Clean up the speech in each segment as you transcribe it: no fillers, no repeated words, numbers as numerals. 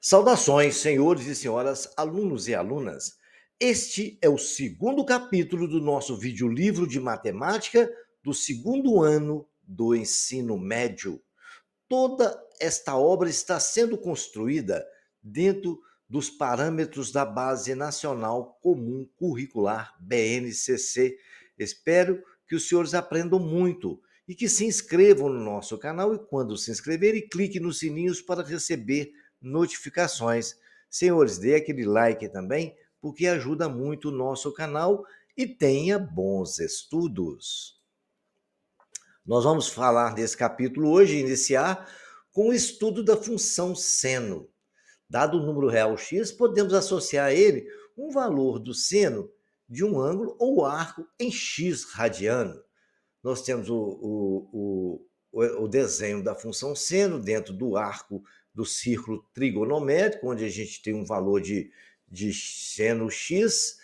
Saudações, senhores e senhoras, alunos e alunas. Este é o segundo capítulo do nosso videolivro de matemática do segundo ano do ensino médio. Toda esta obra está sendo construída dentro dos parâmetros da Base Nacional Comum Curricular, BNCC. Espero que os senhores aprendam muito e que se inscrevam no nosso canal e, quando se inscreverem, clique nos sininhos para receber notificações. Senhores, dê aquele like também, porque ajuda muito o nosso canal e tenha bons estudos. Nós vamos falar desse capítulo hoje, iniciar com o estudo da função seno. Dado o número real x, podemos associar a ele um valor do seno de um ângulo ou arco em x radiano. Nós temos o desenho da função seno dentro do arco do círculo trigonométrico, onde a gente tem um valor de seno x,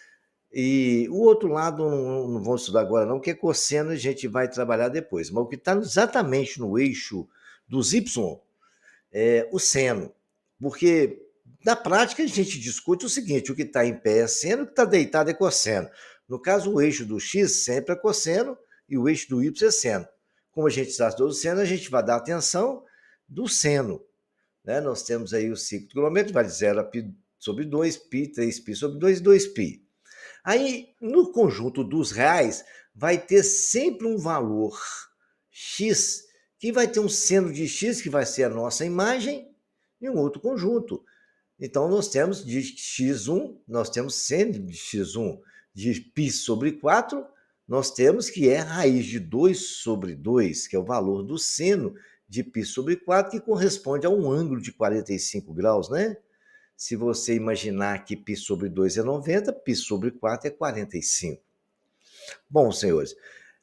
e o outro lado não vamos estudar agora não, que é cosseno, a gente vai trabalhar depois. Mas o que está exatamente no eixo dos y é o seno. Porque na prática a gente discute o seguinte: o que está em pé é seno, o que está deitado é cosseno. No caso, o eixo do x sempre é cosseno e o eixo do y é seno. Como a gente está estudando o seno, a gente vai dar atenção do seno. Né? Nós temos aí o ciclo trigonométrico, vai de 0 a π sobre 2, π, 3π sobre 2 e 2π. Aí, no conjunto dos reais, vai ter sempre um valor x, que vai ter um seno de x, que vai ser a nossa imagem, e um outro conjunto. Então, nós temos de x1, nós temos seno de x1 de π sobre 4, nós temos que é raiz de 2 sobre 2, que é o valor do seno de π sobre 4, que corresponde a um ângulo de 45 graus, né? Se você imaginar que π sobre 2 é 90, π sobre 4 é 45. Bom, senhores,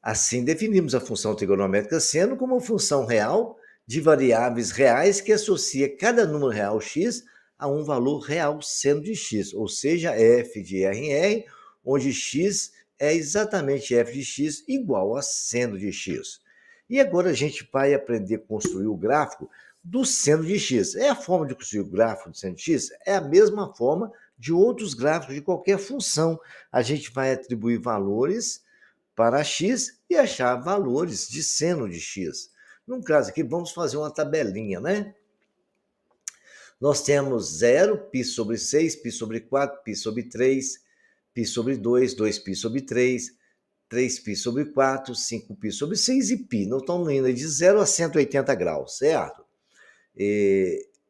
assim definimos a função trigonométrica seno como uma função real de variáveis reais que associa cada número real x a um valor real seno de x, ou seja, f de r em r, onde x é exatamente f de x igual a seno de x. E agora a gente vai aprender a construir o gráfico do seno de x. É a forma de construir o gráfico do seno de x? É a mesma forma de outros gráficos de qualquer função. A gente vai atribuir valores para x e achar valores de seno de x. No caso aqui, vamos fazer uma tabelinha, né? Nós temos 0, π sobre 6, π sobre 4, π sobre 3, π sobre 2, 2π sobre 3, 3π sobre 4, 5π sobre 6 e π. Nós estamos indo de 0 a 180 graus, certo?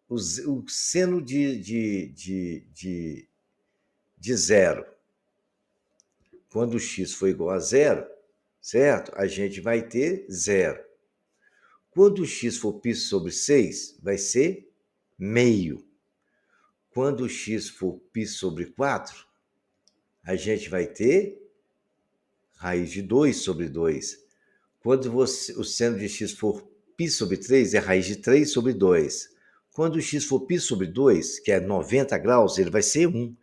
O seno de zero, quando o x for igual a zero, certo? A gente vai ter zero. Quando o x for π sobre 6, vai ser meio. Quando o x for π sobre 4, a gente vai ter raiz de 2 sobre 2. Quando o seno de x for π sobre 3, é raiz de 3 sobre 2. Quando o x for π sobre 2, que é 90 graus, ele vai ser 1.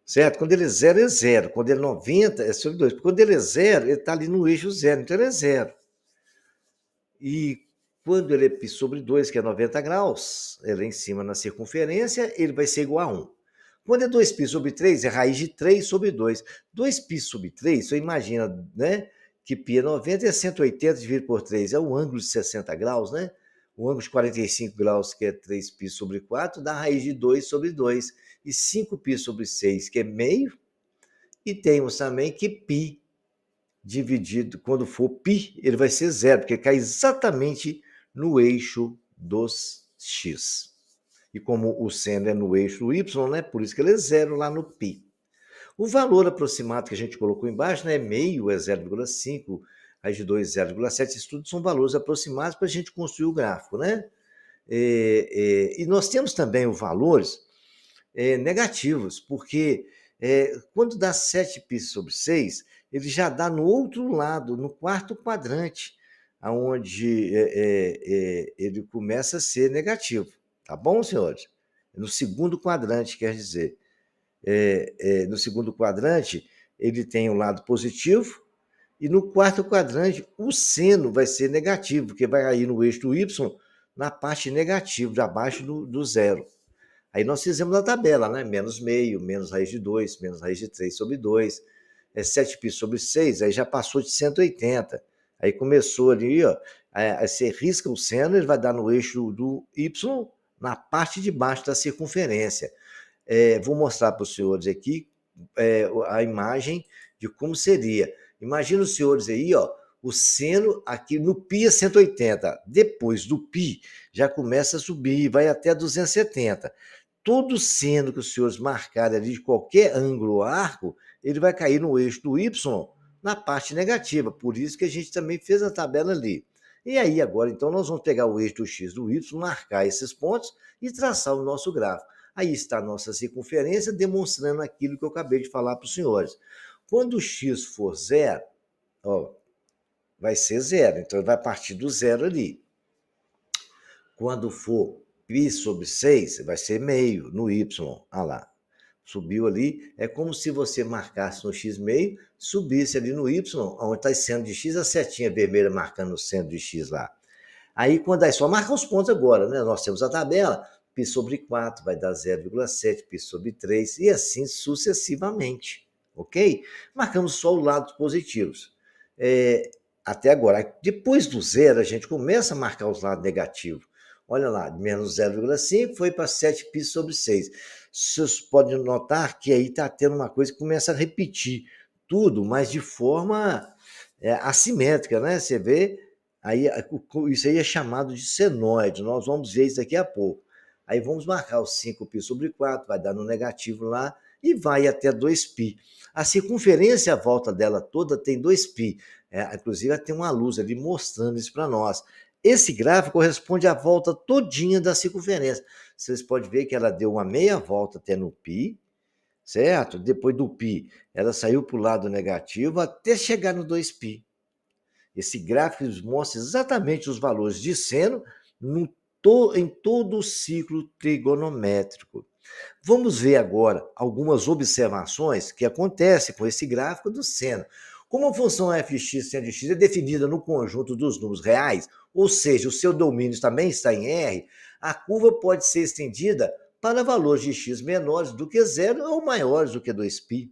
Certo? Quando ele é 0, é 0. Quando ele é 90, é sobre 2. Quando ele é 0, ele está ali no eixo 0, então ele é 0. E quando ele é π sobre 2, que é 90 graus, ele é em cima na circunferência, ele vai ser igual a 1. Quando é 2π sobre 3, é raiz de 3 sobre 2. 2π sobre 3, você imagina, né? Que π é 90 e é 180 dividido por 3. É um ângulo de 60 graus, né? O ângulo de 45 graus, que é 3π sobre 4, dá raiz de 2 sobre 2. E 5π sobre 6, que é meio. E temos também que π dividido, quando for π, ele vai ser zero, porque cai exatamente no eixo dos x. E como o seno é no eixo y, né? Por isso que ele é zero lá no π. O valor aproximado que a gente colocou embaixo, né? Meio é 0,5, raiz de 2 é 0,7. Isso tudo são valores aproximados para a gente construir o gráfico, né? E nós temos também os valores negativos, porque quando dá 7π sobre 6, ele já dá no outro lado, no quarto quadrante, onde ele começa a ser negativo. Tá bom, senhores? No segundo quadrante, quer dizer. No segundo quadrante, ele tem um lado positivo, e no quarto quadrante, o seno vai ser negativo, porque vai cair no eixo do y, na parte negativa, abaixo do zero. Aí nós fizemos a tabela, né? Menos meio, menos raiz de 2, menos raiz de 3 sobre 2, 7π sobre 6, aí já passou de 180. Aí começou ali, ó, aí você risca o seno, ele vai dar no eixo do Y, na parte de baixo da circunferência. Vou mostrar para os senhores aqui a imagem de como seria. Imagina os senhores aí, ó, o seno aqui no π é 180. Depois do π, já começa a subir, vai até 270. Todo seno que os senhores marcarem ali de qualquer ângulo ou arco, ele vai cair no eixo do Y na parte negativa. Por isso que a gente também fez a tabela ali. E aí, agora, então, nós vamos pegar o eixo do X e do Y, marcar esses pontos e traçar o nosso gráfico. Aí está a nossa circunferência, demonstrando aquilo que eu acabei de falar para os senhores. Quando o X for zero, ó, vai ser zero, então ele vai partir do zero ali. Quando for π sobre 6, vai ser meio no Y. Ah lá, subiu ali. É como se você marcasse no X meio, subisse ali no Y, onde está esse seno de X, a setinha vermelha marcando o seno de X lá. Aí, quando é só marcar os pontos agora, né? Nós temos a tabela, π sobre 4 vai dar 0,7, π sobre 3, e assim sucessivamente, ok? Marcamos só os lados positivos. Até agora. Depois do zero, a gente começa a marcar os lados negativos. Olha lá, menos 0,5 foi para 7π sobre 6. Vocês podem notar que aí está tendo uma coisa que começa a repetir tudo, mas de forma assimétrica, né? Você vê, aí, isso aí é chamado de senoide. Nós vamos ver isso daqui a pouco. Aí vamos marcar o 5π sobre 4, vai dar no negativo lá, e vai até 2π. A circunferência à volta dela toda tem 2π. Inclusive, tem uma luz ali mostrando isso para nós. Esse gráfico corresponde à volta todinha da circunferência. Vocês podem ver que ela deu uma meia volta até no π, certo? Depois do π, ela saiu para o lado negativo até chegar no 2π. Esse gráfico mostra exatamente os valores de seno em todo o ciclo trigonométrico. Vamos ver agora algumas observações que acontecem com esse gráfico do seno. Como a função fx seno de x é definida no conjunto dos números reais, ou seja, o seu domínio também está em R, a curva pode ser estendida para valores de x menores do que zero ou maiores do que 2π.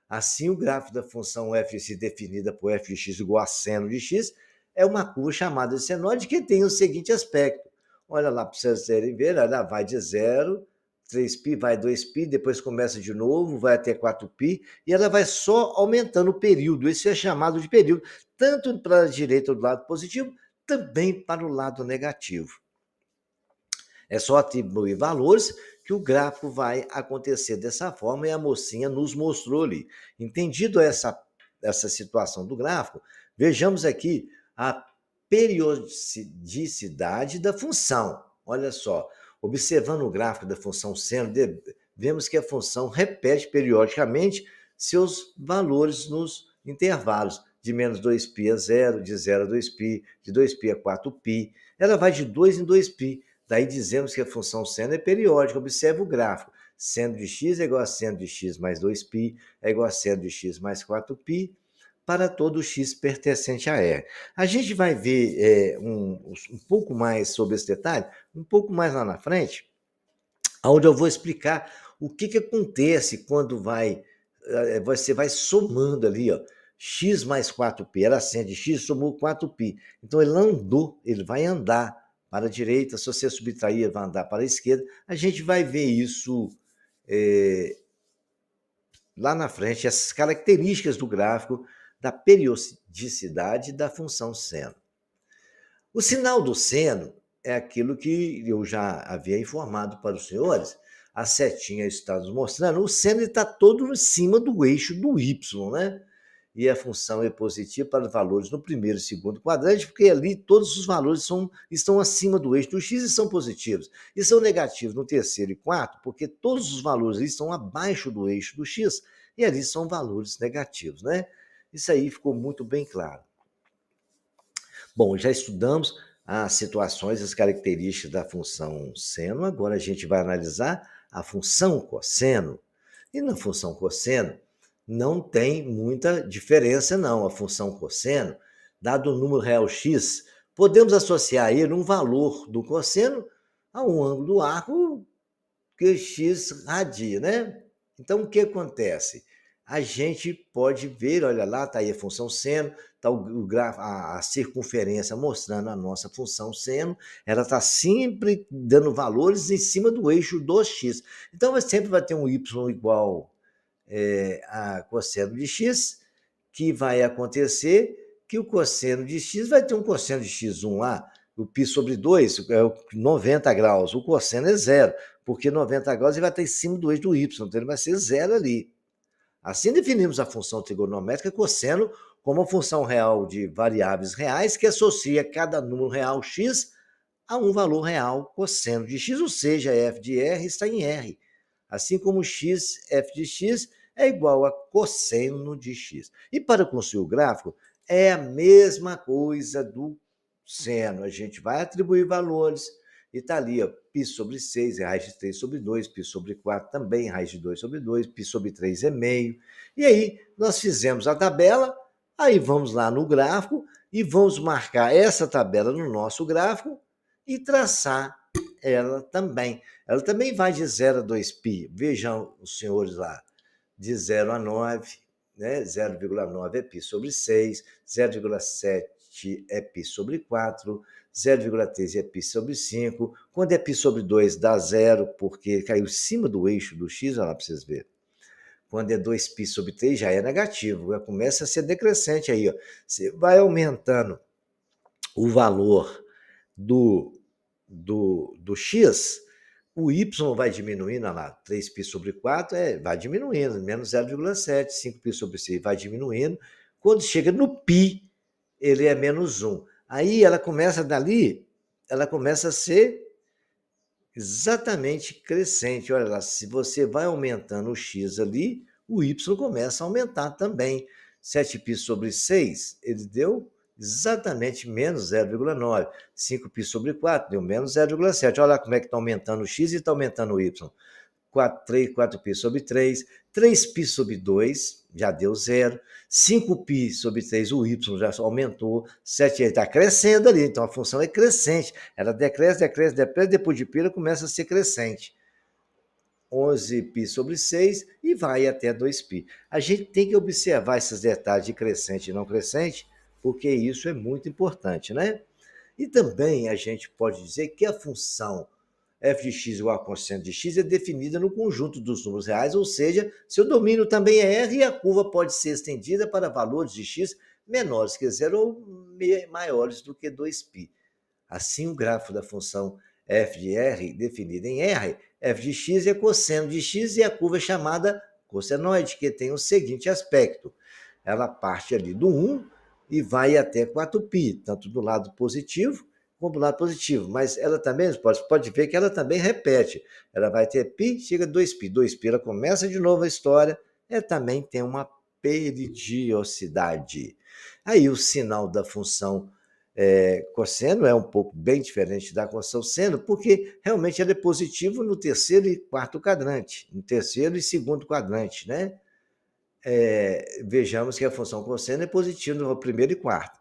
Assim, o gráfico da função fx definida por f de x igual a seno de x é uma curva chamada de senoide que tem o seguinte aspecto. Olha lá, para vocês terem ver, ela vai de 0, 3π, vai 2π, depois começa de novo, vai até 4π, e ela vai só aumentando o período. Isso é chamado de período, tanto para a direita do lado positivo, também para o lado negativo. É só atribuir valores que o gráfico vai acontecer dessa forma, e a mocinha nos mostrou ali. Entendido essa situação do gráfico, vejamos aqui a periodicidade da função. Olha só, observando o gráfico da função seno, vemos que a função repete periodicamente seus valores nos intervalos de menos 2π a 0, de 0 a 2π, de 2π a 4π. Ela vai de 2 em 2π. Daí dizemos que a função seno é periódica. Observe o gráfico. Seno de x é igual a seno de x mais 2π, é igual a seno de x mais 4π, para todo x pertencente a R. A gente vai ver um pouco mais sobre esse detalhe, um pouco mais lá na frente, onde eu vou explicar o que acontece quando você vai somando ali, ó, x mais 4π, era seno de x, somou 4π. Então ele andou, ele vai andar para a direita, se você subtrair, vai andar para a esquerda. A gente vai ver isso lá na frente, essas características do gráfico da periodicidade da função seno. O sinal do seno é aquilo que eu já havia informado para os senhores. A setinha está nos mostrando, o seno está todo em cima do eixo do y, né? E a função é positiva para os valores no primeiro e segundo quadrante, porque ali todos os valores estão acima do eixo do x e são positivos. E são negativos no terceiro e quarto, porque todos os valores ali estão abaixo do eixo do x, e ali são valores negativos, né? Isso aí ficou muito bem claro. Bom, já estudamos as situações, as características da função seno, agora a gente vai analisar a função cosseno. E na função cosseno, não tem muita diferença, não. A função cosseno, dado o número real x, podemos associar a ele um valor do cosseno a um ângulo do arco que x radia, né? Então, o que acontece? A gente pode ver, olha lá, está aí a função seno, está a circunferência mostrando a nossa função seno, ela está sempre dando valores em cima do eixo do x. Então, sempre vai ter um y igual a cosseno de x, que vai acontecer que o cosseno de x vai ter um cosseno de x1 lá, o π sobre 2 é 90 graus, o cosseno é zero, porque 90 graus ele vai estar em cima do eixo do y, então ele vai ser zero ali. Assim definimos a função trigonométrica cosseno como uma função real de variáveis reais que associa cada número real x a um valor real cosseno de x, ou seja, f de r está em r. Assim como x, f de x é igual a cosseno de x. E para construir o gráfico, é a mesma coisa do seno. A gente vai atribuir valores e está ali, ó, π sobre 6 é raiz de 3 sobre 2, π sobre 4 também é raiz de 2 sobre 2, π sobre 3 é meio. E aí, nós fizemos a tabela, aí vamos lá no gráfico e vamos marcar essa tabela no nosso gráfico e traçar ela também. Ela também vai de 0 a 2π. Vejam os senhores lá, de 0 a 9, né? 0,9 é π sobre 6, 0,7 é π sobre 4, 0,3 é π sobre 5. Quando é π sobre 2, dá 0, porque caiu em cima do eixo do x, olha lá para vocês verem. Quando é 2π sobre 3, já é negativo, já começa a ser decrescente aí, ó. Você vai aumentando o valor do x, o y vai diminuindo, olha lá, 3π sobre 4 vai diminuindo, menos 0,7, 5π sobre 6 vai diminuindo. Quando chega no π, ele é menos 1. Aí ela começa dali, ela começa a ser exatamente crescente. Olha lá, se você vai aumentando o x ali, o y começa a aumentar também. 7π sobre 6, ele deu exatamente menos 0,9. 5π sobre 4 deu menos 0,7. Olha lá como é que está aumentando o x e está aumentando o y. 4π sobre 3, 3π sobre 2, já deu 0. 5π sobre 3, o y já aumentou. 7 está crescendo ali, então a função é crescente. Ela decresce, depois de π ela começa a ser crescente. 11π sobre 6 e vai até 2π. A gente tem que observar esses detalhes de crescente e não crescente, porque isso é muito importante, né? E também a gente pode dizer que a função f de x igual a cosseno de x é definida no conjunto dos números reais, ou seja, seu domínio também é r e a curva pode ser estendida para valores de x menores que 0 ou maiores do que 2π. Assim, o gráfico da função f de r, definida em r, f de x é cosseno de x e a curva é chamada cossenoide, que tem o seguinte aspecto. Ela parte ali do 1 e vai até 4π, tanto do lado positivo como do lado positivo. Mas ela também, pode ver que ela também repete. Ela vai ter π, chega a 2π. 2π, ela começa de novo a história, ela também tem uma peridiosidade. Aí o sinal da função cosseno é um pouco bem diferente da função seno, porque realmente ela é positivo no terceiro e quarto quadrante, no terceiro e segundo quadrante, né? Vejamos que a função cosseno é positiva no primeiro e quarto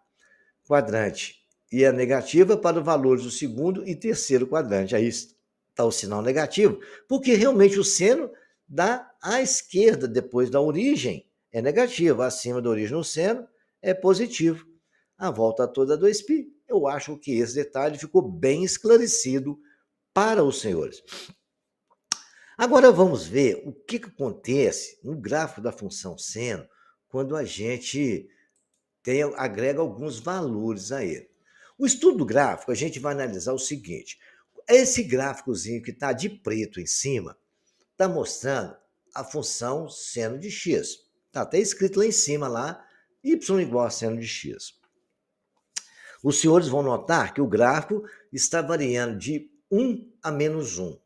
quadrante e é negativa para os valores do segundo e terceiro quadrante. Aí está o sinal negativo, porque realmente o seno dá à esquerda, depois da origem, é negativo, acima da origem no seno é positivo. A volta toda a 2π, eu acho que esse detalhe ficou bem esclarecido para os senhores. Agora vamos ver o que acontece no gráfico da função seno quando a gente agrega alguns valores a ele. O estudo gráfico, a gente vai analisar o seguinte: esse gráficozinho que está de preto em cima está mostrando a função seno de x. Está até escrito lá em cima, lá, y igual a seno de x. Os senhores vão notar que o gráfico está variando de 1 a menos 1.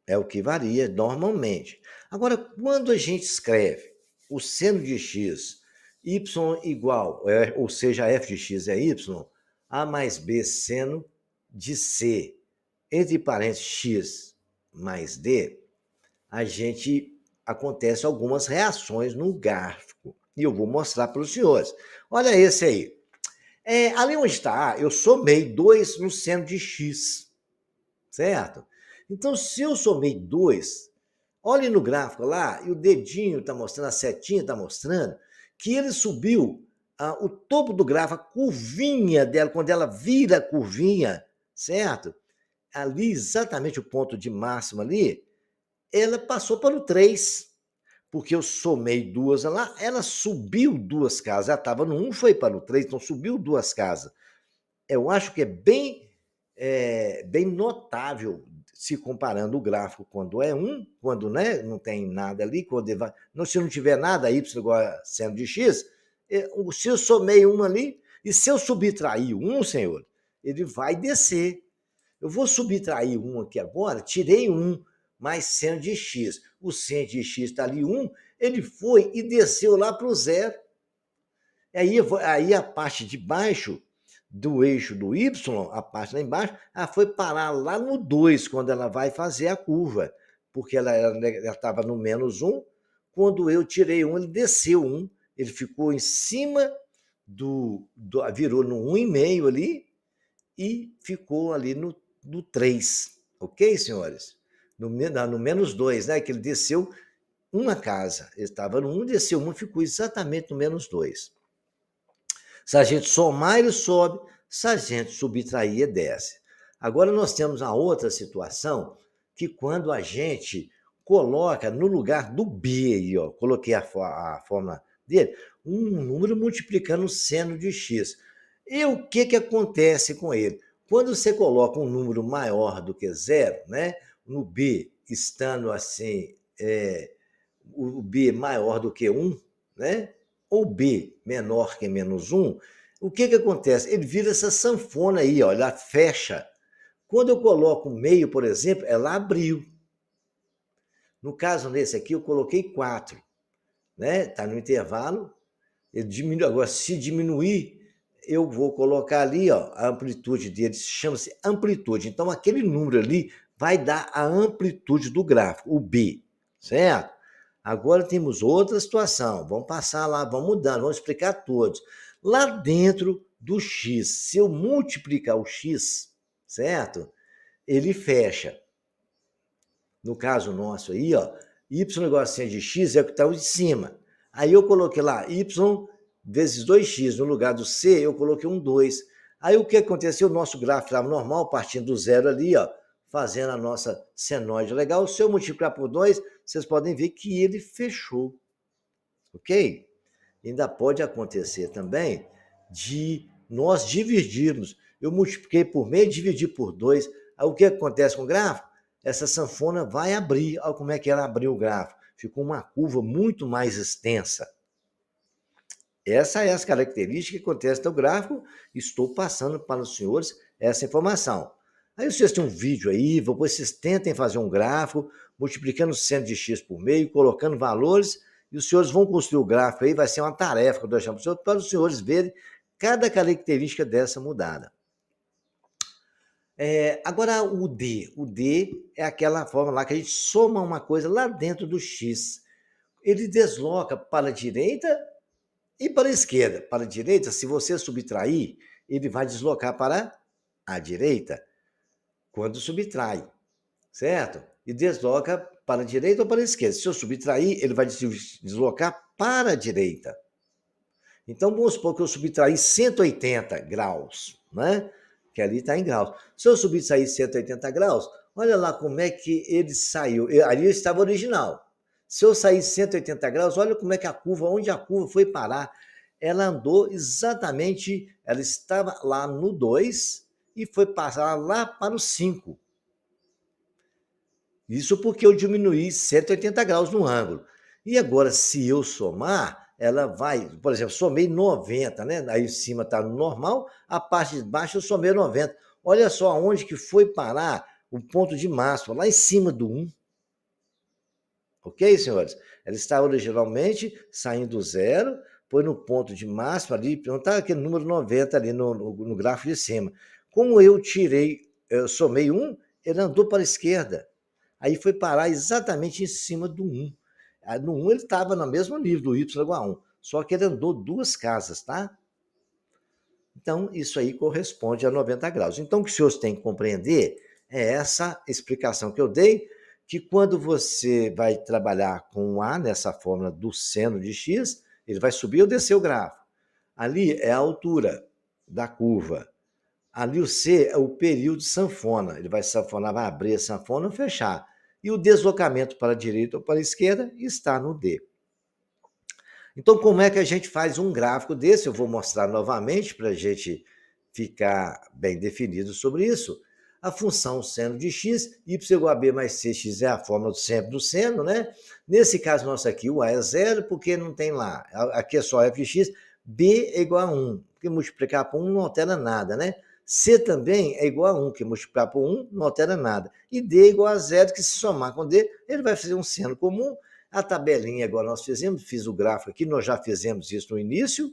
É o que varia normalmente. Agora, quando a gente escreve o seno de x, y igual, ou seja, f de x é y, a mais b seno de c, entre parênteses x mais d, acontece algumas reações no gráfico. E eu vou mostrar para os senhores. Olha esse aí. Ali onde está A, eu somei 2 no seno de x, certo? Então, se eu somei 2, olhe no gráfico lá, e o dedinho está mostrando, a setinha está mostrando, que ele subiu o topo do gráfico, a curvinha dela, quando ela vira a curvinha, certo? Ali, exatamente o ponto de máxima ali, ela passou para o 3, porque eu somei 2 lá, ela subiu 2 casas, ela estava no 1, foi para o 3, então subiu 2 casas. Eu acho que é bem notável, se comparando o gráfico quando é 1, quando, né, não tem nada ali, quando ele vai, não, se não tiver nada, y igual a seno de x, se eu somei 1 ali, e se eu subtrair 1, senhor, ele vai descer. Eu vou subtrair 1 aqui agora, tirei 1, mais seno de x. O seno de x está ali 1, ele foi e desceu lá para o 0. Aí a parte de baixo do eixo do y, a parte lá embaixo, ela foi parar lá no 2, quando ela vai fazer a curva, porque ela estava no -1, quando eu tirei 1, ele desceu 1, ele ficou em cima virou no 1,5 ali, e ficou ali no 3, ok, senhores? No -2, né, que ele desceu uma casa, ele estava no 1, desceu 1, ficou exatamente no -2. Se a gente somar, ele sobe. Se a gente subtrair, ele desce. Agora, nós temos a outra situação, que quando a gente coloca no lugar do b, aí, ó, coloquei a fórmula dele, um número multiplicando o seno de x. E o que acontece com ele? Quando você coloca um número maior do que zero, né, no b, estando assim, o b maior do que 1, né? Ou b menor que -1, o que acontece? Ele vira essa sanfona aí, ó, ela fecha. Quando eu coloco meio, por exemplo, ela abriu. No caso, nesse aqui, eu coloquei 4, né? Está no intervalo, ele diminui. Agora, se diminuir, eu vou colocar ali, ó, a amplitude dele, chama-se amplitude. Então, aquele número ali vai dar a amplitude do gráfico, o B, certo? Agora temos outra situação, vamos passar lá, vamos mudando, vamos explicar todos. Lá dentro do x, se eu multiplicar o x, certo? Ele fecha. No caso nosso aí, ó, y igual a c de x é o que está de cima. Aí eu coloquei lá y vezes 2x. No lugar do c, eu coloquei um 2. Aí o que aconteceu? O nosso gráfico estava normal, partindo do zero ali, ó, fazendo a nossa senoide legal. Se eu multiplicar por 2, vocês podem ver que ele fechou. Ok? Ainda pode acontecer também de nós dividirmos. Eu multipliquei por meio e dividi por 2. Aí o que acontece com o gráfico? Essa sanfona vai abrir. Olha como é que ela abriu o gráfico. Ficou uma curva muito mais extensa. Essa é as características que acontecem no gráfico. Estou passando para os senhores essa informação. Aí vocês têm um vídeo aí, depois vocês tentem fazer um gráfico, multiplicando o seno de x por meio, colocando valores, e os senhores vão construir o gráfico aí, vai ser uma tarefa que eu deixo para os senhores verem cada característica dessa mudada. Agora o D. O D é aquela forma lá que a gente soma uma coisa lá dentro do x. Ele desloca para a direita e para a esquerda. Para a direita, se você subtrair, ele vai deslocar para a direita quando subtrai, certo? E desloca para a direita ou para a esquerda. Se eu subtrair, ele vai deslocar para a direita. Então, vamos supor que eu subtrair 180 graus, né? Que ali está em graus. Se eu subtrair 180 graus, olha lá como é que ele saiu. Ali estava original. Se eu sair 180 graus, olha como é que a curva, onde a curva foi parar. Ela andou exatamente, ela estava lá no 2 e foi passar lá para o 5. Isso porque eu diminuí 180 graus no ângulo. E agora, se eu somar, ela vai, por exemplo, somei 90, né? Aí em cima está no normal, a parte de baixo eu somei 90. Olha só aonde que foi parar o ponto de máxima, lá em cima do 1. Ok, senhores? Ela está originalmente saindo do zero, foi no ponto de máxima ali, não está aquele número 90 ali no gráfico de cima. Como eu somei 1, ele andou para a esquerda. Aí foi parar exatamente em cima do 1. No 1 ele estava no mesmo nível do y igual a 1, só que ele andou 2 casas, tá? Então, isso aí corresponde a 90 graus. Então, o que os senhores têm que compreender É essa explicação que eu dei, que quando você vai trabalhar com o A nessa fórmula do seno de x, ele vai subir ou descer o gráfico. Ali é a altura da curva. Ali o C é o período de sanfona. Ele vai sanfonar, vai abrir a sanfona ou fechar. E o deslocamento para a direita ou para a esquerda está no D. Então, como é que a gente faz um gráfico desse? Eu vou mostrar novamente para a gente ficar bem definido sobre isso. A função seno de x, y igual a b mais cx é a fórmula sempre do seno, né? Nesse caso nosso aqui, o a é zero, porque não tem lá. Aqui é só f de x, b é igual a 1, porque multiplicar por 1 não altera nada, né? C também é igual a 1, que multiplicar por 1 não altera nada. E D é igual a zero, que se somar com D, ele vai fazer um seno comum. A tabelinha, igual nós fizemos, fiz o gráfico aqui, nós já fizemos isso no início,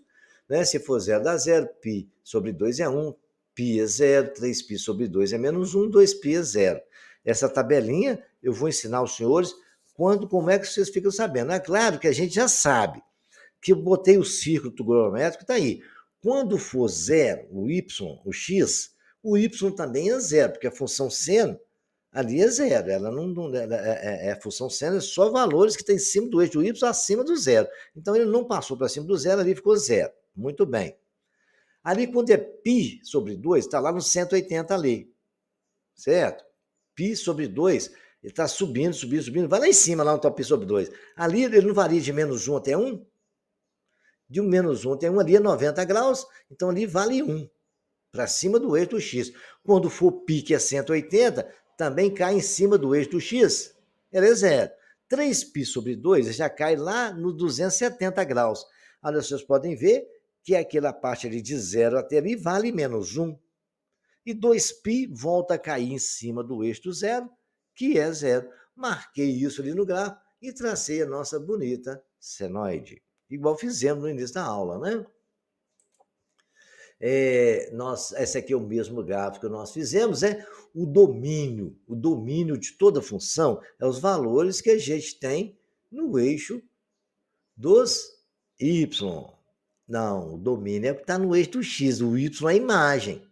né? Se for 0 dá 0, π sobre 2 é 1, π é 0, 3π sobre 2 é menos 1, 2π é 0. Essa tabelinha eu vou ensinar aos senhores como é que vocês ficam sabendo. É claro que a gente já sabe, que eu botei o círculo trigonométrico, está aí. Quando for 0, o y, o x, o y também é 0, porque a função seno ali é zero, ela não a função seno é só valores que tem em cima do eixo do y acima do zero. Então ele não passou para cima do zero, ali ficou zero. Muito bem. Ali quando é π sobre 2, está lá no 180 ali, certo? Π sobre 2, ele está subindo, subindo, subindo, vai lá em cima, lá no π sobre 2. Ali ele não varia de menos 1 até 1? De um menos 1 até 1 ali é 90 graus, então ali vale 1, para cima do eixo do x. Quando for π, que é 180, também cai em cima do eixo do x, ela é zero. 3π sobre 2 já cai lá no 270 graus. Olha, vocês podem ver que aquela parte ali de 0 até ali vale menos 1. E 2π volta a cair em cima do eixo do zero, que é zero. Marquei isso ali no gráfico e tracei a nossa bonita senoide. Igual fizemos no início da aula, né? Esse aqui é o mesmo gráfico que nós fizemos, o domínio de toda função é os valores que a gente tem no eixo dos y. Não, o domínio é o que está no eixo do x, o y é a imagem.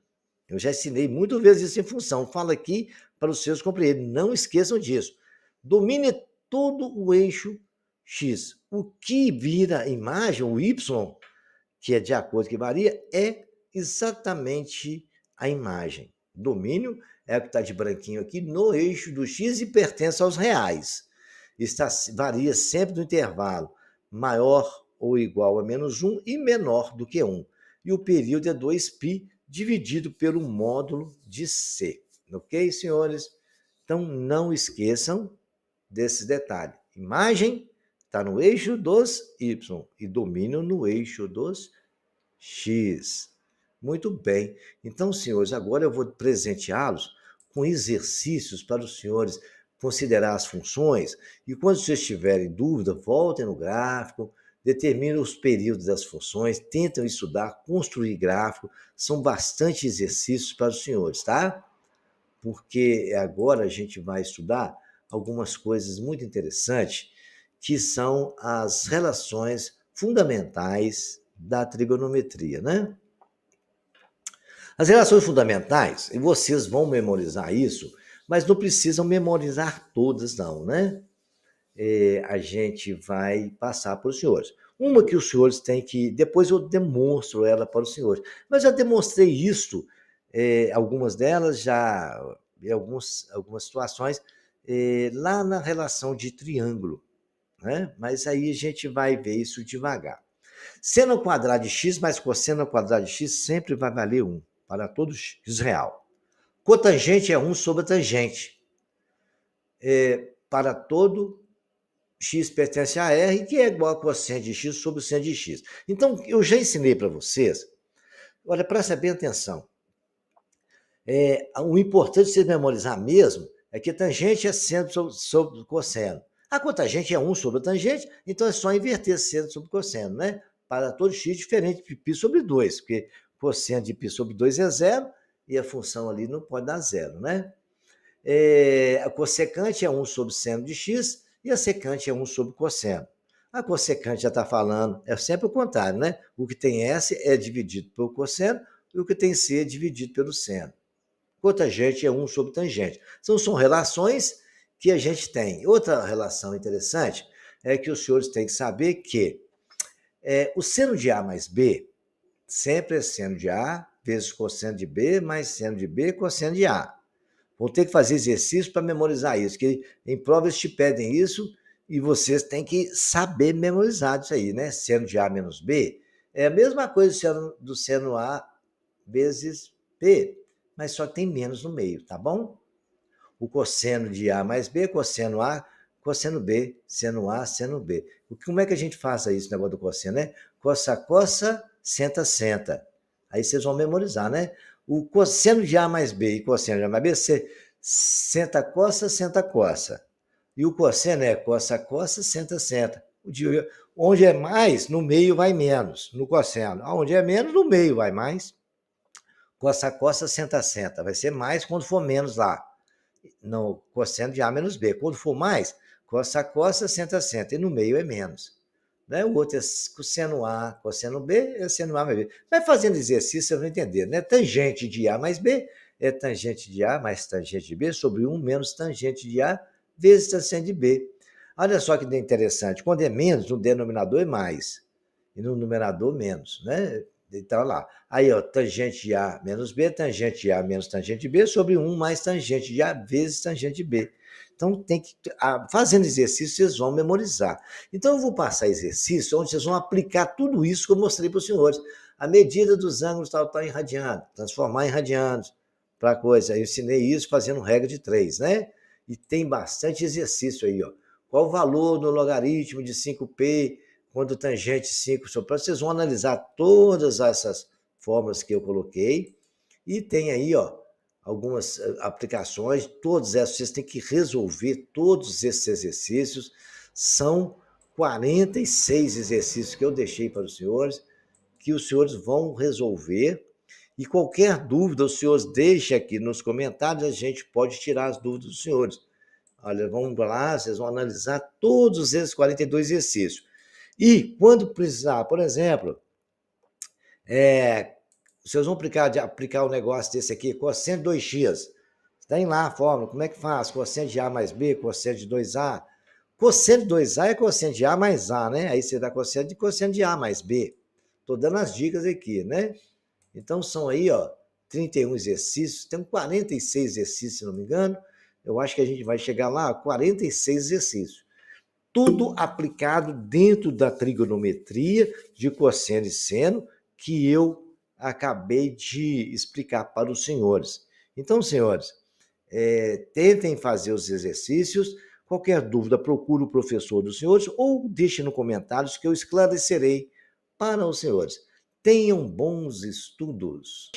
Eu já ensinei muitas vezes isso em função, falo aqui para os seus compreenderem, não esqueçam disso. Domínio é todo o eixo x. O que vira imagem, o y, que é de acordo que varia, é exatamente a imagem. Domínio é o que está de branquinho aqui no eixo do x e pertence aos reais. Varia sempre no intervalo maior ou igual a menos 1 e menor do que 1. E o período é 2π dividido pelo módulo de C. Ok, senhores? Então, não esqueçam desse detalhe. Imagem está no eixo dos y e domínio no eixo dos x. Muito bem. Então, senhores, agora eu vou presenteá-los com exercícios para os senhores considerar as funções e quando vocês tiverem dúvida, voltem no gráfico, determinem os períodos das funções, tentem estudar, construir gráfico, são bastante exercícios para os senhores, tá? Porque agora a gente vai estudar algumas coisas muito interessantes, que são as relações fundamentais da trigonometria, né? As relações fundamentais, e vocês vão memorizar isso, mas não precisam memorizar todas, não, né? A gente vai passar para os senhores. Uma que os senhores têm que. Depois eu demonstro ela para os senhores. Mas já demonstrei isso, algumas delas já, em algumas situações, lá na relação de triângulo, né? Mas aí a gente vai ver isso devagar. Seno ao quadrado de x mais cosseno ao quadrado de x sempre vai valer 1, para todo x real. Cotangente é 1 sobre a tangente. Para todo x pertence a R, que é igual a cosseno de x sobre o seno de x. Então, eu já ensinei para vocês, olha, presta bem atenção. O importante de você memorizar mesmo é que a tangente é seno sobre cosseno. A cotangente é 1 sobre a tangente, então é só inverter seno sobre cosseno, né? Para todo x diferente de π sobre 2, porque cosseno de π sobre 2 é zero e a função ali não pode dar zero, né? A cossecante é 1 sobre seno de x e a secante é 1 sobre cosseno. A cossecante já está falando, é sempre o contrário, né? O que tem S é dividido pelo cosseno e o que tem C é dividido pelo seno. cotangente é 1 sobre tangente. Então, são relações que a gente tem. Outra relação interessante é que os senhores têm que saber que o seno de A mais B sempre é seno de A vezes cosseno de B mais seno de B cosseno de A. Vão ter que fazer exercício para memorizar isso, que em provas te pedem isso e vocês têm que saber memorizar isso aí, né? Seno de A menos B é a mesma coisa do seno A vezes B, mas só tem menos no meio, tá bom? O cosseno de A mais B, cosseno A, cosseno B, seno A, seno B. Como é que a gente faz isso, negócio do cosseno, né? Cossa, cossa, senta, senta. Aí vocês vão memorizar, né? O cosseno de A mais B e cosseno de A mais B, você senta, cossa, senta, cossa. E o cosseno é cossa, cossa, senta, senta. Onde é mais, no meio vai menos, no cosseno. Onde é menos, no meio vai mais. Cossa, cossa, senta, senta. Vai ser mais quando for menos lá no cosseno de A menos B. Quando for mais, cossa, cossa, senta, senta. E no meio é menos. Né? O outro é cosseno A, cosseno B, é seno A mais B. Vai fazendo exercício, você vai entender. Né? Tangente de A mais B é tangente de A mais tangente de B sobre 1 menos tangente de A vezes tangente de B. Olha só que interessante. Quando é menos, no denominador é mais. E no numerador, menos. Né? Então, lá. Aí, ó, tangente de A menos B, tangente de A menos tangente de B, sobre 1 mais tangente de A vezes tangente de B. Então, tem que, fazendo exercício, vocês vão memorizar. Então, eu vou passar exercício onde vocês vão aplicar tudo isso que eu mostrei para os senhores. A medida dos ângulos tal em radiano, transformar em radianos para coisa. Eu ensinei isso fazendo regra de 3, né? E tem bastante exercício aí, ó. Qual o valor no logaritmo de 5π quando tangente 5 sobre... Vocês vão analisar todas essas fórmulas que eu coloquei e tem aí, ó, algumas aplicações, todas essas vocês têm que resolver todos esses exercícios. São 46 exercícios que eu deixei para os senhores, que os senhores vão resolver. E qualquer dúvida, os senhores deixem aqui nos comentários, a gente pode tirar as dúvidas dos senhores. Olha, vamos lá, vocês vão analisar todos esses 42 exercícios. E quando precisar, por exemplo, vocês vão aplicar o negócio desse aqui, cosseno de 2x. Tem lá a fórmula, como é que faz? Cosseno de A mais B, cosseno de 2A. Cosseno de 2A é cosseno de A mais A, né? Aí você dá cosseno de A mais B. Estou dando as dicas aqui, né? Então são aí, ó, 31 exercícios, tem 46 exercícios, se não me engano. Eu acho que a gente vai chegar lá a 46 exercícios. Tudo aplicado dentro da trigonometria de cosseno e seno que eu acabei de explicar para os senhores. Então, senhores, tentem fazer os exercícios. Qualquer dúvida, procure o professor dos senhores ou deixe nos comentários que eu esclarecerei para os senhores. Tenham bons estudos.